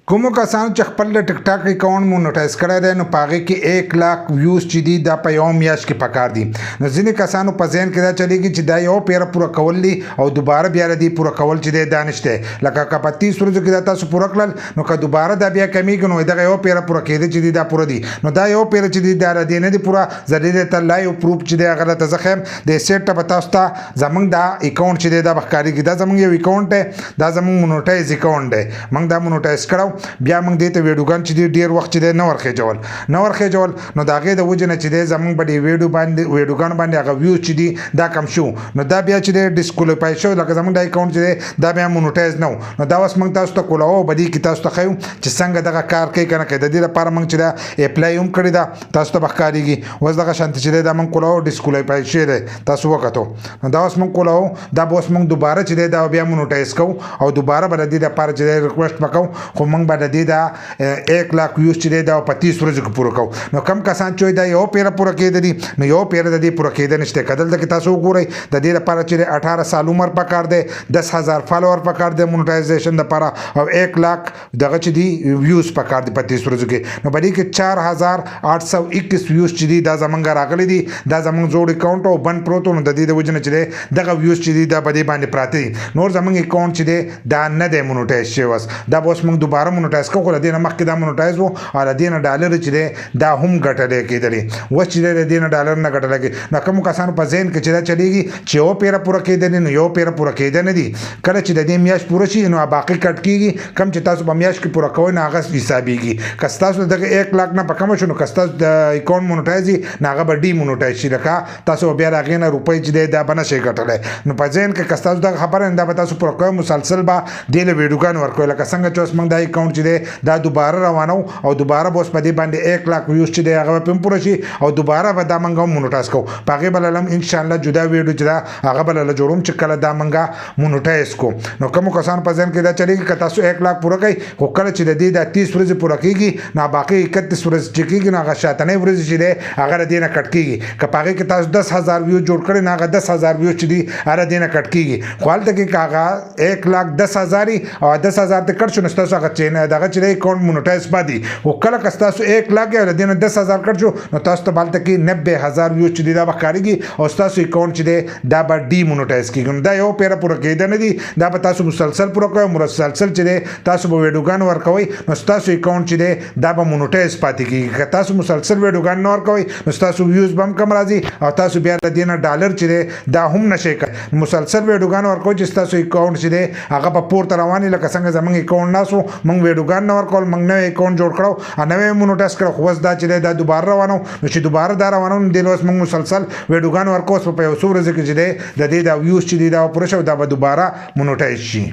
کومو کسانو چې خپل د ټیک ټاک اکاونټ مونټایز کړی دی نو په هغې کې 1 لاک ویوز چې دي دا په یوه میاشت کې پکار دي. نو ځینې کسانو په ذهن کې دا چلیږي چې دا یو پیره پوره کول دي او دوباره بیا د دې پوره کول چې دی دا نشته. لکه که په 30 ورځو کې دا تاسو پوره کړل نو که دوباره دا بیا کمیږي نو دغه یو پیره پوره کېدی چې دی دا پوره دي. نو دا یو پیره چې دی دا د دې نه دی پوره. زه دې ته لایو پروف چې دی هغه درته زه ښیم. د سیټ ته به تاسو ته زموږ دا اکاونټ چې دی دا به ښکارېږي. دا زموږ یو اکاونټ دی، دا زموږ مونټایز اکاونټ دی. موږ دا مونټایز کړو، بیا موږ دې ته ویډیوګان چې دی ډېر وخت چې دی نه ورخېجول نو د هغې د وجې نه چې دی زموږ په دې ویډیوګانو باندې هغه ویوز چې دي دا کم شو. نو دا بیا چې دی ډسکوالیفای شو. لکه زموږ دا اکاونټ چې دی دا بیا مونټایز نه و. نو دا اوس موږ تاسو ته کولاو به دې کې تاسو ته ښیو چې څنګه دغه کار کوي که نه کوي. د دې لپاره موږ چې دا اپلای هم کړې ده، تاسو ته به ښکارېږي. اوس دغه شانتې چې دی دا موږ کولاو ډسکوالیفای شوی دی، تاسو وکتو. نو دا اوس موږ کولاو، دا به اوس موږ دوباره چې دی دا بیا مونټایز کوو او دوباره به د دې لپاره چې دی ریکویسټ به کوو. خو موږ به د دې دا 1 لاک ویوز چې دی دا په 30 ورځو کې پوره کوو. نو کم کسان چې دا یو پیره پوره کېده دي نو یو پیره د دې پوره کېده نشته. که دلته کې تاسو وګورئ د دې لپاره چې 18 سال عمر پکار دی، 10,000 فالوور پکار دی مونټایزیشن لپاره، او 1 لاک دغه چې دی ویوز پکار دی په 30 ورځو کې. نو په دې کې 4,821 ویوز چې دي دا زمونږ راغلي دي. دا زمونږ جوړ اکاونټ او بند پروت نو د دې د وجې نه چې دی دغه ویوز چې دي دا په دې باندې پراته دي. نور زمونږ اکاونټ چې دی دا نه دی مونټایز شوی. اوس دا به اوس موږ دوباره مونټایز کوو. خو د دې نه مخکې دا مونټایز و او د دې نه ډالر چې دی دا هم ګټلی کېدلې. اوس چې دی د دې نه ډالر نه ګټلی کېږي. نو کومو کسانو په ذهن کې چې دا چلېږي چې یو پیره پوره کېدلې نو یو پیره پوره کېده نه دي. کله چې د دې میاشت پوره شي نو باقي کټ کېږي. کم چې تاسو په میاشت کې پوره کوئ نو هغه حسابېږي. که ستاسو دغه 1 لاک نه په کمه شو نو که ستاسو د اکاونټ مونټایز وي نو هغه به ډي مونټایز شي. لکه تاسو بیا د هغې نه روپۍ چې دی دا به نه شئ ګټلی. نو په ذهن کې که ستاسو دغه خبره دا به تاسو پوره کوئ، مسلسل به دې له ویډیوګانې ورکوئ. لکه څنګه چې اوس موږ دا اکاونټ چې دی دا دوباره روانو او دوباره به اوس په دې باندې 1 لاک ویوز چې دی هغه به هم پوره شي او دوباره به دا موږ هم مونټایز کوو. په هغې به له هم انشاءالله جدا ویډیو چې دا هغه به له جوړوم چې کله دا موږ مونټایز کوو. نو کومو کسانو په ذهن کې دا چلېږي که تاسو 1 لاک پوره کوئ، خو کله چې د دې دا 30 ورځې پوره کېږي نو باقي 31 ورځې چې کېږي نو هغه شاتنۍ ورځې چې دی هغه د دې نه کټ کېږي. که په هغې کې تاسو 10,000 ویوز جوړ کړئ نو هغه 10,000 ویوز چې دي هغه د دې نه کټ کېږي. خو هلته کې که هغه 1 لاک 10,000 وي او 10,000 ته کټ شو نو ستاسو هغه دغه چې دی اکاونټ مونټایز پاتې. خو کله که ستاسو 1 لاک یا د دې نه 10,000 کټ شو نو تاسو ته به هلته کې 90,000 ویوز چې دي دا به ښکارېږي او ستاسو اکاونټ چې دی دا به ډي مونټایز کېږي. نو دا یو پیره پوره کېده نه دي، دا به تاسو مسلسل پوره کوئ. مسلسل چې دی تاسو به ویډیوګان ورکوئ نو ستاسو اکاونټ چې دی دا به مونټایز پاتې کېږي. که تاسو مسلسل ویډیوګان نه ورکوئ نو ستاسو ویوز به هم کم راځي او تاسو بیا د دې نه ډالر چې دی دا هم نشئ کوئ. مسلسل ویډیوګان ورکوئ چې ستاسو اکاونټ چې دی هغه په پورته روان وي. لکه څنګه زموږ اکاونټ ناسو موږ ویډیوګان نه ورکول، موږ نوی اکاونټ جوړ کړو او نوی مونټایز کړو. خو اوس دا چې دی دا دوباره روانو نو چې دوباره دا روانو نو دې اوس موږ مسلسل ویډیوګان ورکوو. اوس په یو څو ورځو کې چې دی د دې دا ویوز چې دی دا پوره شو دا به دوباره مونټایز شي.